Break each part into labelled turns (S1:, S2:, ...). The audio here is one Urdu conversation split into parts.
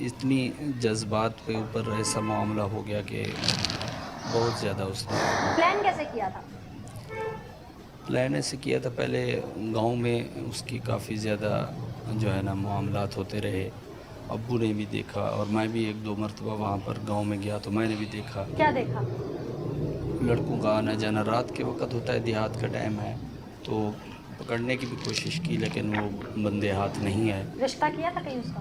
S1: اتنی جذبات کے اوپر ایسا معاملہ ہو گیا کہ بہت زیادہ اس نے
S2: پلان کیسے کیا تھا؟
S1: پلان ایسے کیا تھا، پہلے گاؤں میں اس کی کافی زیادہ جو ہے نا معاملات ہوتے رہے، ابو نے بھی دیکھا اور میں بھی ایک دو مرتبہ وہاں پر گاؤں میں گیا تو میں نے بھی دیکھا
S2: کیا دیکھا؟
S1: لڑکوں کا آنا جانا، رات کے وقت ہوتا ہے، دیہات کا ٹائم ہے، تو پکڑنے کی بھی کوشش کی لیکن وہ بندے ہاتھ نہیں آئے۔
S2: رشتہ کیا تھا کہیں اس کا؟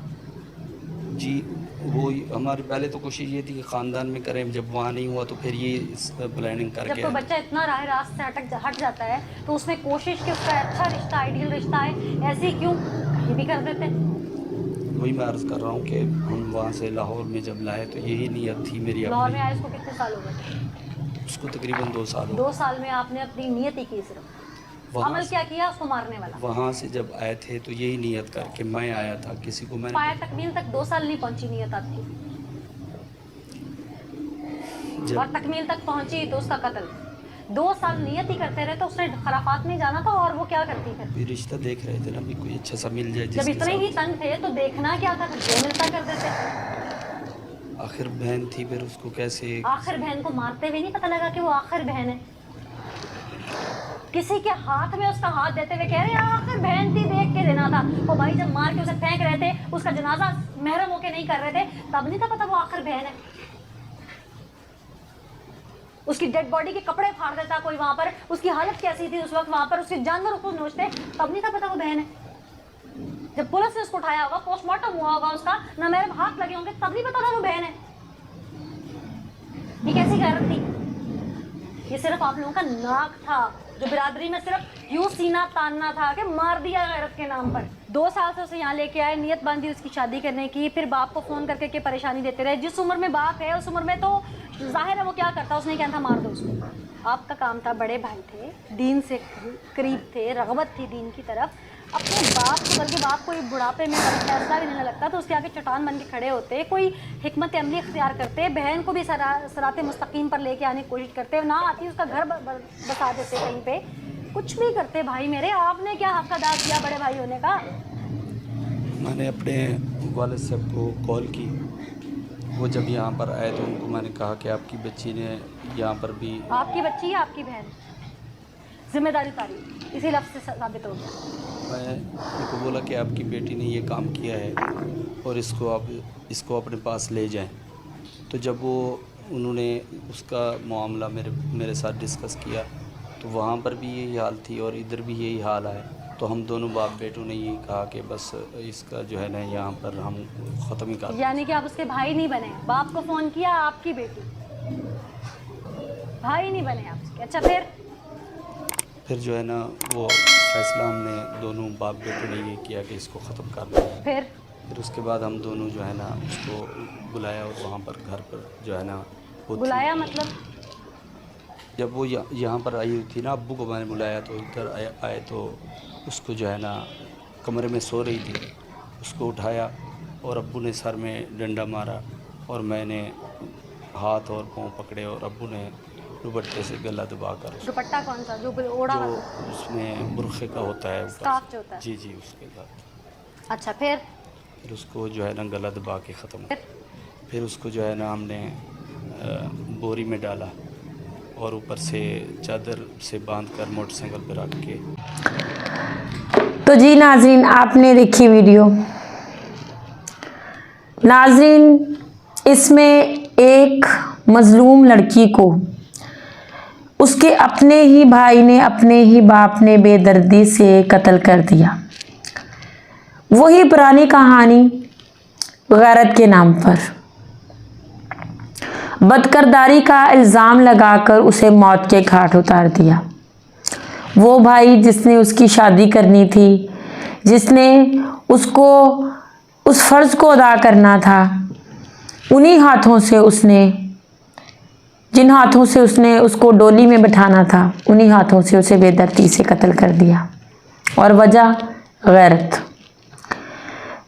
S1: جی وہ ہماری پہلے تو کوشش یہ تھی کہ خاندان میں کریں، جب وہاں نہیں ہوا تو پھر یہ پلاننگ کر
S2: جب
S1: کے
S2: کوئی بچہ اتنا راہ راست سے ہٹ جاتا ہے تو اس میں کوشش کہ اس کا اچھا رشتہ، آئیڈیل رشتہ ہے، ایسے ہی کیوں کہیں بھی کر دیتے؟
S1: وہی میں عرض کر رہا ہوں کہ ہم وہاں سے لاہور میں جب لائے تو یہی نیت تھی میری
S2: لاہور
S1: اپنی۔
S2: میں آئے اس کو کتنے سال ہو گئے؟
S1: اس کو تقریباً 2 سال ہو
S2: 2 سال میں آپ نے اپنی نیت ہی کی، صرف عمل کیا کیا اس کو مارنے والا؟
S1: وہاں سے جب آئے تھے تو یہی نیت کر کے میں آیا تھا، کسی کو میں نے
S2: پایا تکمیل تک 2 سال نہیں پہنچی نیت آپ کی، اور
S1: جب
S2: تکمیل تک پہنچی تو اس کا قتل۔ 2 سال نیت ہی کرتے رہے تو اس نے خرافات میں جانا تھا، اور وہ کیا کرتی پھر؟
S1: بھی رشتہ دیکھ رہے تھے نا، بھی کوئی اچھا سا مل جائے
S2: جب
S1: جس کے
S2: اتنے ہی
S1: ساتھ،
S2: تنگ تھے تو دیکھنا کیا تھا، جو ملتا کر دیتے۔
S1: آخر بہن تھی، پھر اس کو کیسے
S2: آخر بہن کو مارتے ہوئے نہیں پتہ لگا کہ وہ آخر بہن ہے؟ کسی کے ہاتھ میں اس کا ہاتھ دیتے ہوئے کہہ رہے ہیں آخر بہن تھی، دیکھ کے دینا تھا۔ وہ بھائی جب مار کے اسے پھینک رہے تھے، اس کا جنازہ محرم ہو کے نہیں کر رہے تھے، تب نہیں تھا پتا وہ آخر بہن ہے؟ اس کی ڈیڈ باڈی کے کپڑے پھاڑ دیتا کوئی وہاں پر، اس کی حالت کیسی تھی اس وقت وہاں پر، اس کے جانور اس کو نوچتے، تب نہیں تھا پتا وہ بہن ہے؟ جب پولیس نے اس کو اٹھایا ہوگا، پوسٹ مارٹم ہوا ہوگا اس کا، نہ میرے ہاتھ لگے ہوں گے، تب نہیں پتا تھا وہ بہن ہے؟ یہ کیسی غیرت تھی؟ یہ صرف آپ لوگوں کا ناک تھا، جو برادری میں صرف یوں سینہ تاننا تھا کہ مار دیا غیرت کے نام پر۔ 2 سال سے اسے یہاں لے کے آئے، نیت باندھی اس کی شادی کرنے کی، پھر باپ کو فون کر کے پریشانی دیتے رہے۔ جس عمر میں باپ ہے اس عمر میں تو ظاہر ہے وہ کیا کرتا، اس نے کہا تھا مار دو اس کو۔ آپ کا کام تھا، بڑے بھائی تھے، دین سے قریب تھے، رغبت تھی دین کی طرف، اپنے باپ کو، بلکہ باپ کو بڑھاپے میں فیصلہ بھی نہیں لگتا تو اس کے آگے چٹان بن کے کھڑے ہوتے، کوئی حکمت عملی اختیار کرتے، بہن کو بھی صراط مستقیم پر لے کے آنے کی کوشش کرتے، نہ آتی اس کا گھر بسا دیتے کہیں پہ، کچھ بھی کرتے۔ بھائی میرے، آپ نے کیا حق ادا کیا بڑے بھائی ہونے کا؟
S1: میں نے اپنے والد صاحب کو کال کی، وہ جب یہاں پر آئے تو ان کو میں نے کہا کہ آپ کی بچی نے یہاں پر بھی،
S2: آپ کی بچی ہے، آپ کی بہن، ذمہ داری تاریخ اسی لفظ سے ثابت ہو گیا۔
S1: میں ان کو بولا کہ آپ کی بیٹی نے یہ کام کیا ہے اور اس کو اپنے پاس لے جائیں۔ تو جب انہوں نے اس کا معاملہ میرے ساتھ ڈسکس کیا تو وہاں پر بھی یہی حال تھی اور ادھر بھی یہی حال ہے، تو ہم دونوں باپ بیٹوں نے یہی کہا کہ بس اس کا جو ہے نا یہاں پر ہم ختم ہی کر دیں۔
S2: یعنی کہ آپ اس کے بھائی نہیں بنے، باپ کو فون کیا آپ کی بیٹی، بھائی نہیں بنے آپ اس کے۔ اچھا
S1: پھر جو ہے نا وہ فیصلہ ہم نے دونوں باپ بیٹوں نے یہ کیا کہ اس کو ختم کرنا ہے۔ پھر اس کے بعد ہم دونوں جو ہے نا اس کو بلایا اور وہاں پر گھر پر جو ہے نا وہ تھی۔
S2: بلایا مطلب
S1: جب وہ یہاں پر آئی ہوئی تھی نا، ابو کو میں نے بلایا تو ادھر آئے تو اس کو جو ہے نا کمرے میں سو رہی تھی، اس کو اٹھایا اور ابو نے سر میں ڈنڈا مارا اور میں نے ہاتھ اور پاؤں پکڑے اور ابو نے دوپٹے سے گلا دبا کر
S2: دوپٹہ کون سا جو اوڑا
S1: جو
S2: والا
S1: اس میں برقعے کا ہوتا ہے اوپر
S2: اسکارف
S1: سے،
S2: جو ہوتا ہے؟
S1: جی جی اس کے ساتھ،
S2: اچھا
S1: پھر اس کو جو ہے نا گلا دبا کے ختم، پھر اس کو جو ہے نا ہم نے بوری میں ڈالا اور اوپر سے چادر سے باندھ کر موٹر سائیکل پہ رکھ کے۔
S3: تو جی ناظرین، آپ نے دیکھی ویڈیو۔ ناظرین، اس میں ایک مظلوم لڑکی کو اس کے اپنے ہی بھائی نے، اپنے ہی باپ نے بے دردی سے قتل کر دیا۔ وہی پرانی کہانی غیرت کے نام پر بدکرداری کا الزام لگا کر اسے موت کے گھاٹ اتار دیا۔ وہ بھائی جس نے اس کی شادی کرنی تھی، جس نے اس کو اس فرض کو ادا کرنا تھا، انہی ہاتھوں سے اس نے، جن ہاتھوں سے اس نے اس کو ڈولی میں بٹھانا تھا، انہی ہاتھوں سے اسے بے دردی سے قتل کر دیا، اور وجہ غیرت۔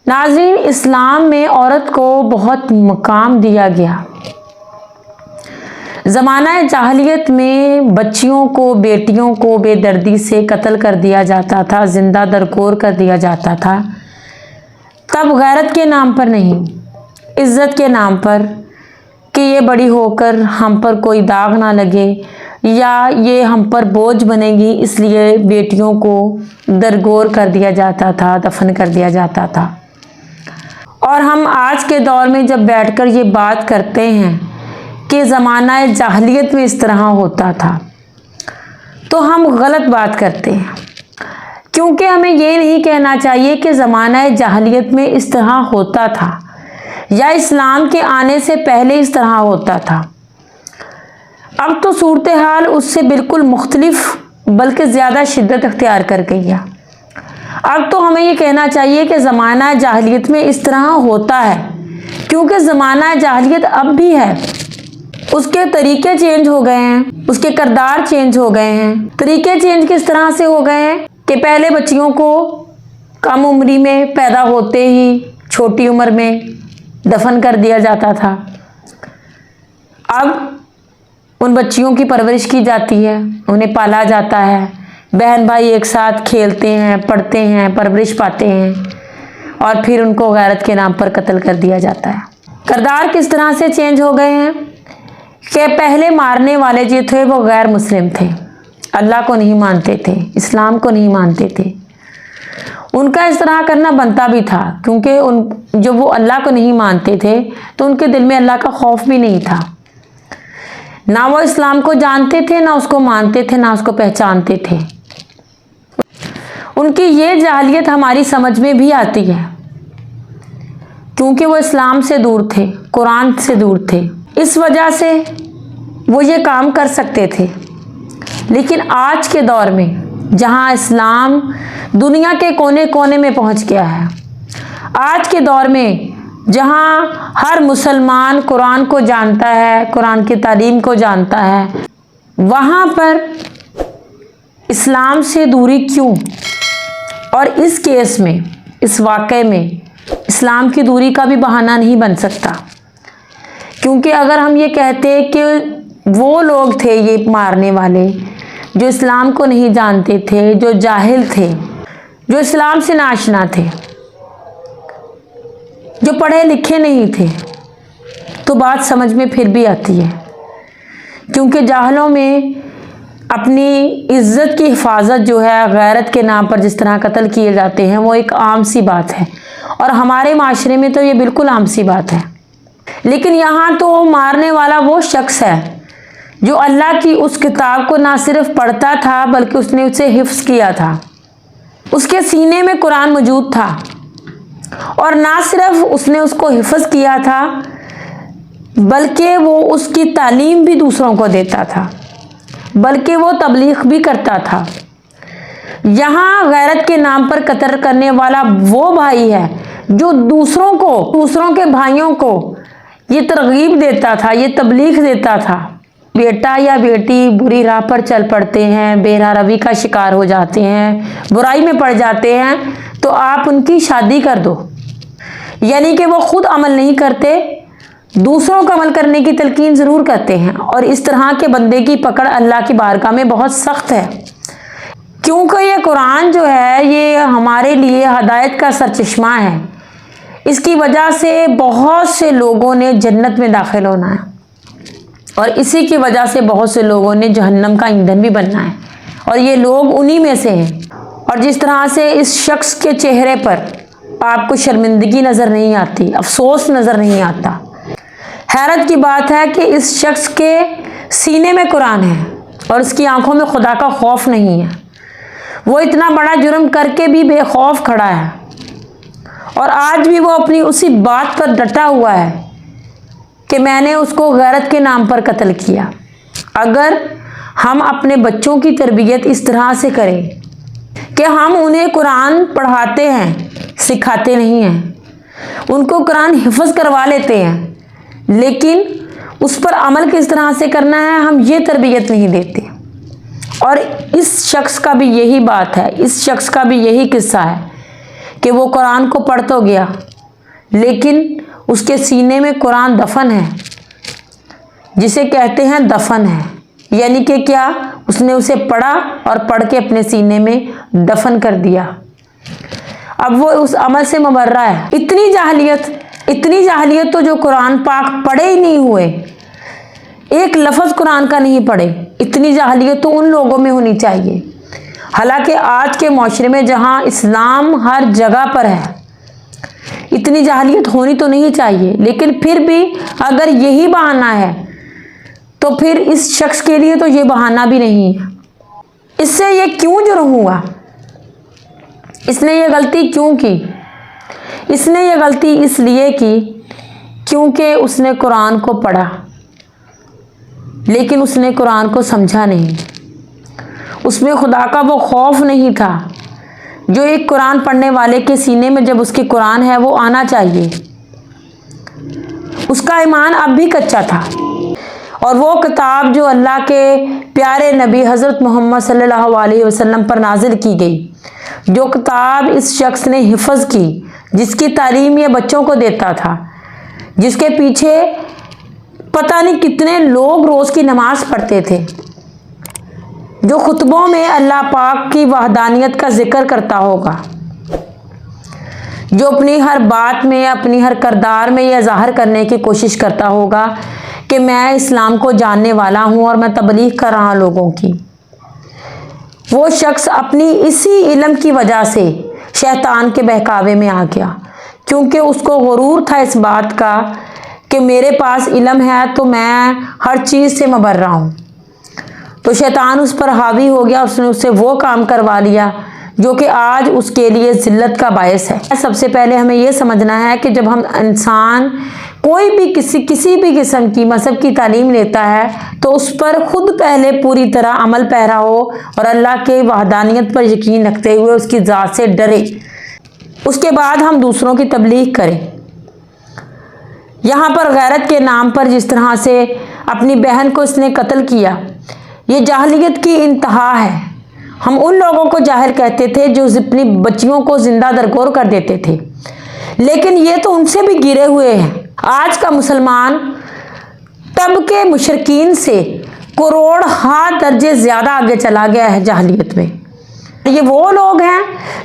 S3: ناظرین، اسلام میں عورت کو بہت مقام دیا گیا۔ زمانہ جاہلیت میں بچیوں کو، بیٹیوں کو بے دردی سے قتل کر دیا جاتا تھا، زندہ درکور کر دیا جاتا تھا، تب غیرت کے نام پر نہیں، عزت کے نام پر کہ یہ بڑی ہو کر ہم پر کوئی داغ نہ لگے یا یہ ہم پر بوجھ بنے گی، اس لیے بیٹیوں کو درگور کر دیا جاتا تھا، دفن کر دیا جاتا تھا۔ اور ہم آج کے دور میں جب بیٹھ کر یہ بات کرتے ہیں کہ زمانہ جاہلیت میں اس طرح ہوتا تھا تو ہم غلط بات کرتے ہیں، کیونکہ ہمیں یہ نہیں کہنا چاہیے کہ زمانہ جاہلیت میں اس طرح ہوتا تھا یا اسلام کے آنے سے پہلے اس طرح ہوتا تھا۔ اب تو صورتحال اس سے بالکل مختلف بلکہ زیادہ شدت اختیار کر گئی ہے۔ اب تو ہمیں یہ کہنا چاہیے کہ زمانہ جاہلیت میں اس طرح ہوتا ہے، کیونکہ زمانہ جاہلیت اب بھی ہے، اس کے طریقے چینج ہو گئے ہیں، اس کے کردار چینج ہو گئے ہیں۔ طریقے چینج کس طرح سے ہو گئے ہیں کہ پہلے بچیوں کو کم عمری میں پیدا ہوتے ہی چھوٹی عمر میں دفن کر دیا جاتا تھا، اب ان بچیوں کی پرورش کی جاتی ہے، انہیں پالا جاتا ہے، بہن بھائی ایک ساتھ کھیلتے ہیں، پڑھتے ہیں، پرورش پاتے ہیں، اور پھر ان کو غیرت کے نام پر قتل کر دیا جاتا ہے۔ کردار کس طرح سے چینج ہو گئے ہیں کہ پہلے مارنے والے جو تھے وہ غیر مسلم تھے، اللہ کو نہیں مانتے تھے، اسلام کو نہیں مانتے تھے۔ ان کا اس طرح کرنا بنتا بھی تھا، کیونکہ جو وہ اللہ کو نہیں مانتے تھے تو ان کے دل میں اللہ کا خوف بھی نہیں تھا، نہ وہ اسلام کو جانتے تھے، نہ اس کو مانتے تھے، نہ اس کو پہچانتے تھے۔ ان کی یہ جاہلیت ہماری سمجھ میں بھی آتی ہے، کیونکہ وہ اسلام سے دور تھے، قرآن سے دور تھے، اس وجہ سے وہ یہ کام کر سکتے تھے۔ لیکن آج کے دور میں جہاں اسلام دنیا کے کونے کونے میں پہنچ گیا ہے، آج کے دور میں جہاں ہر مسلمان قرآن کو جانتا ہے، قرآن کی تعلیم کو جانتا ہے، وہاں پر اسلام سے دوری کیوں؟ اور اس کیس میں، اس واقعے میں اسلام کی دوری کا بھی بہانہ نہیں بن سکتا، کیونکہ اگر ہم یہ کہتے کہ وہ لوگ تھے یہ مارنے والے جو اسلام کو نہیں جانتے تھے، جو جاہل تھے، جو اسلام سے ناشنا تھے، جو پڑھے لکھے نہیں تھے، تو بات سمجھ میں پھر بھی آتی ہے، کیونکہ جاہلوں میں اپنی عزت کی حفاظت جو ہے غیرت کے نام پر جس طرح قتل کیے جاتے ہیں وہ ایک عام سی بات ہے، اور ہمارے معاشرے میں تو یہ بالکل عام سی بات ہے۔ لیکن یہاں تو مارنے والا وہ شخص ہے جو اللہ کی اس کتاب کو نہ صرف پڑھتا تھا بلکہ اس نے اسے حفظ کیا تھا، اس کے سینے میں قرآن موجود تھا، اور نہ صرف اس نے اس کو حفظ کیا تھا بلکہ وہ اس کی تعلیم بھی دوسروں کو دیتا تھا، بلکہ وہ تبلیغ بھی کرتا تھا۔ یہاں غیرت کے نام پر قتل کرنے والا وہ بھائی ہے جو دوسروں کے بھائیوں کو یہ ترغیب دیتا تھا، یہ تبلیغ دیتا تھا۔ بیٹا یا بیٹی بری راہ پر چل پڑتے ہیں، بے راہ روی کا شکار ہو جاتے ہیں، برائی میں پڑ جاتے ہیں، تو آپ ان کی شادی کر دو، یعنی کہ وہ خود عمل نہیں کرتے، دوسروں کو عمل کرنے کی تلقین ضرور کرتے ہیں۔ اور اس طرح کے بندے کی پکڑ اللہ کی بارگاہ میں بہت سخت ہے، کیونکہ یہ قرآن جو ہے یہ ہمارے لیے ہدایت کا سرچشمہ ہے، اس کی وجہ سے بہت سے لوگوں نے جنت میں داخل ہونا ہے، اور اسی کی وجہ سے بہت سے لوگوں نے جہنم کا ایندھن بھی بننا ہے، اور یہ لوگ انہی میں سے ہیں۔ اور جس طرح سے اس شخص کے چہرے پر آپ کو شرمندگی نظر نہیں آتی، افسوس نظر نہیں آتا، حیرت کی بات ہے کہ اس شخص کے سینے میں قرآن ہے اور اس کی آنکھوں میں خدا کا خوف نہیں ہے، وہ اتنا بڑا جرم کر کے بھی بے خوف کھڑا ہے، اور آج بھی وہ اپنی اسی بات پر ڈٹا ہوا ہے کہ میں نے اس کو غیرت کے نام پر قتل کیا۔ اگر ہم اپنے بچوں کی تربیت اس طرح سے کریں کہ ہم انہیں قرآن پڑھاتے ہیں، سکھاتے نہیں ہیں، ان کو قرآن حفظ کروا لیتے ہیں، لیکن اس پر عمل کس طرح سے کرنا ہے ہم یہ تربیت نہیں دیتے۔ اور اس شخص کا بھی یہی بات ہے، اس شخص کا بھی یہی قصہ ہے کہ وہ قرآن کو پڑھ تو گیا لیکن اس کے سینے میں قرآن دفن ہے، جسے کہتے ہیں دفن ہے، یعنی کہ کیا، اس نے اسے پڑھا اور پڑھ کے اپنے سینے میں دفن کر دیا، اب وہ اس عمل سے مبرہ ہے۔ اتنی جاہلیت اتنی جاہلیت تو جو قرآن پاک پڑھے ہی نہیں ہوئے، ایک لفظ قرآن کا نہیں پڑھے، اتنی جاہلیت تو ان لوگوں میں ہونی چاہیے۔ حالانکہ آج کے معاشرے میں جہاں اسلام ہر جگہ پر ہے، اتنی جاہلیت ہونی تو نہیں چاہیے، لیکن پھر بھی اگر یہی بہانہ ہے تو پھر اس شخص کے لیے تو یہ بہانہ بھی نہیں ہے۔ اس سے یہ کیوں جرم ہوا؟ اس نے یہ غلطی کیوں کی؟ اس نے یہ غلطی اس لیے کی کیونکہ اس نے قرآن کو پڑھا، لیکن اس نے قرآن کو سمجھا نہیں۔ اس میں خدا کا وہ خوف نہیں تھا جو ایک قرآن پڑھنے والے کے سینے میں جب اس کی قرآن ہے وہ آنا چاہیے۔ اس کا ایمان اب بھی کچا تھا، اور وہ کتاب جو اللہ کے پیارے نبی حضرت محمد صلی اللہ علیہ وسلم پر نازل کی گئی، جو کتاب اس شخص نے حفظ کی، جس کی تعلیم یہ بچوں کو دیتا تھا، جس کے پیچھے پتہ نہیں کتنے لوگ روز کی نماز پڑھتے تھے، جو خطبوں میں اللہ پاک کی وحدانیت کا ذکر کرتا ہوگا، جو اپنی ہر بات میں، اپنی ہر کردار میں یہ ظاہر کرنے کی کوشش کرتا ہوگا کہ میں اسلام کو جاننے والا ہوں اور میں تبلیغ کر رہا ہوں لوگوں کی، وہ شخص اپنی اسی علم کی وجہ سے شیطان کے بہکاوے میں آ گیا، کیونکہ اس کو غرور تھا اس بات کا کہ میرے پاس علم ہے تو میں ہر چیز سے مبرہ ہوں، تو شیطان اس پر حاوی ہو گیا، اس نے اس سے وہ کام کروا لیا جو کہ آج اس کے لیے ذلت کا باعث ہے۔ سب سے پہلے ہمیں یہ سمجھنا ہے کہ جب ہم انسان کوئی بھی کسی بھی قسم کی مذہب کی تعلیم لیتا ہے تو اس پر خود پہلے پوری طرح عمل پیرا ہو اور اللہ کے وحدانیت پر یقین رکھتے ہوئے اس کی ذات سے ڈرے، اس کے بعد ہم دوسروں کی تبلیغ کریں۔ یہاں پر غیرت کے نام پر جس طرح سے اپنی بہن کو اس نے قتل کیا، یہ جاہلیت کی انتہا ہے۔ ہم ان لوگوں کو جاہل کہتے تھے جو اپنی بچیوں کو زندہ درگور کر دیتے تھے، لیکن یہ تو ان سے بھی گرے ہوئے ہیں۔ آج کا مسلمان تب کے مشرکین سے کروڑ درجے زیادہ آگے چلا گیا ہے جاہلیت میں۔ یہ وہ لوگ ہیں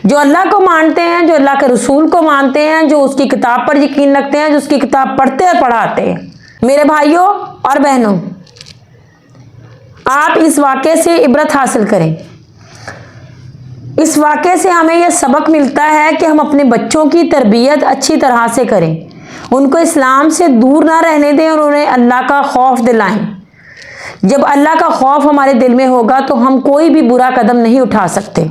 S3: جو اللہ کو مانتے ہیں، جو اللہ کے رسول کو مانتے ہیں، جو اس کی کتاب پر یقین رکھتے ہیں، جو اس کی کتاب پڑھتے اور پڑھاتے ہیں۔ میرے بھائیوں اور بہنوں، آپ اس واقعے سے عبرت حاصل کریں۔ اس واقعے سے ہمیں یہ سبق ملتا ہے کہ ہم اپنے بچوں کی تربیت اچھی طرح سے کریں، ان کو اسلام سے دور نہ رہنے دیں اور انہیں اللہ کا خوف دلائیں۔ جب اللہ کا خوف ہمارے دل میں ہوگا تو ہم کوئی بھی برا قدم نہیں اٹھا سکتے۔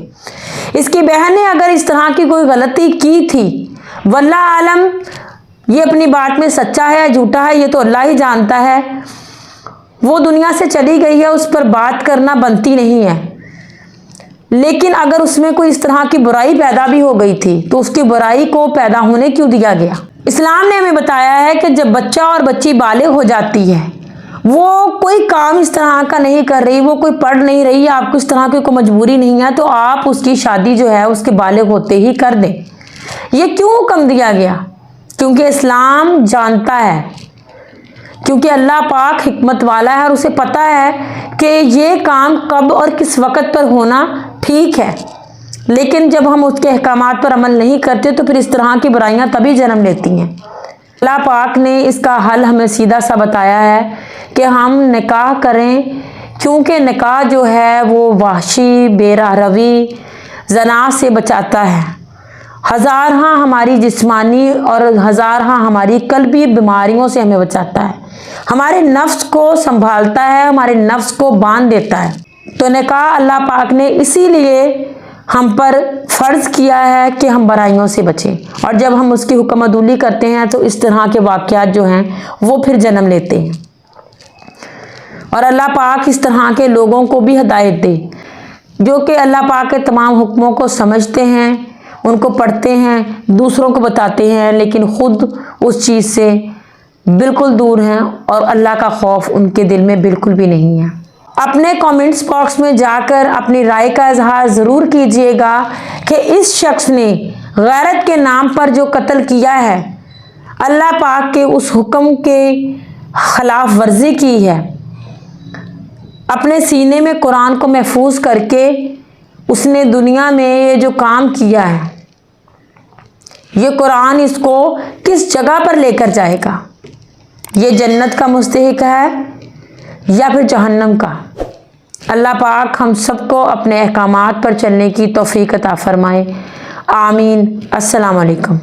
S3: اس کی بہن نے اگر اس طرح کی کوئی غلطی کی تھی، واللہ عالم یہ اپنی بات میں سچا ہے یا جھوٹا ہے یہ تو اللہ ہی جانتا ہے، وہ دنیا سے چلی گئی ہے، اس پر بات کرنا بنتی نہیں ہے، لیکن اگر اس میں کوئی اس طرح کی برائی پیدا بھی ہو گئی تھی تو اس کی برائی کو پیدا ہونے کیوں دیا گیا؟ اسلام نے ہمیں بتایا ہے کہ جب بچہ اور بچی بالغ ہو جاتی ہے، وہ کوئی کام اس طرح کا نہیں کر رہی، وہ کوئی پڑھ نہیں رہی، آپ کو اس طرح کی کوئی مجبوری نہیں ہے، تو آپ اس کی شادی جو ہے اس کے بالغ ہوتے ہی کر دیں۔ یہ کیوں حکم دیا گیا؟ کیونکہ اسلام جانتا ہے، کیونکہ اللہ پاک حکمت والا ہے اور اسے پتہ ہے کہ یہ کام کب اور کس وقت پر ہونا ٹھیک ہے، لیکن جب ہم اس کے احکامات پر عمل نہیں کرتے تو پھر اس طرح کی برائیاں تبھی جنم لیتی ہیں۔ اللہ پاک نے اس کا حل ہمیں سیدھا سا بتایا ہے کہ ہم نکاح کریں، کیونکہ نکاح جو ہے وہ وحشی، بے راہ روی، زنا سے بچاتا ہے، ہزارہاں ہماری جسمانی اور ہزارہاں ہماری قلبی بیماریوں سے ہمیں بچاتا ہے، ہمارے نفس کو سنبھالتا ہے، ہمارے نفس کو باندھ دیتا ہے۔ تو نکاح اللہ پاک نے اسی لیے ہم پر فرض کیا ہے کہ ہم برائیوں سے بچیں، اور جب ہم اس کی حکم عدولی کرتے ہیں تو اس طرح کے واقعات جو ہیں وہ پھر جنم لیتے ہیں، اور اللہ پاک اس طرح کے لوگوں کو بھی ہدایت دے جو کہ اللہ پاک کے تمام حکموں کو سمجھتے ہیں، ان کو پڑھتے ہیں، دوسروں کو بتاتے ہیں، لیکن خود اس چیز سے بالکل دور ہیں اور اللہ کا خوف ان کے دل میں بالکل بھی نہیں ہے۔ اپنے کامنٹس باکس میں جا کر اپنی رائے کا اظہار ضرور کیجئے گا کہ اس شخص نے غیرت کے نام پر جو قتل کیا ہے، اللہ پاک کے اس حکم کے خلاف ورزی کی ہے، اپنے سینے میں قرآن کو محفوظ کر کے اس نے دنیا میں یہ جو کام کیا ہے یہ قرآن اس کو کس جگہ پر لے کر جائے گا؟ یہ جنت کا مستحق ہے یا پھر جہنم کا؟ اللہ پاک ہم سب کو اپنے احکامات پر چلنے کی توفیق عطا فرمائے، آمین۔ السلام علیکم۔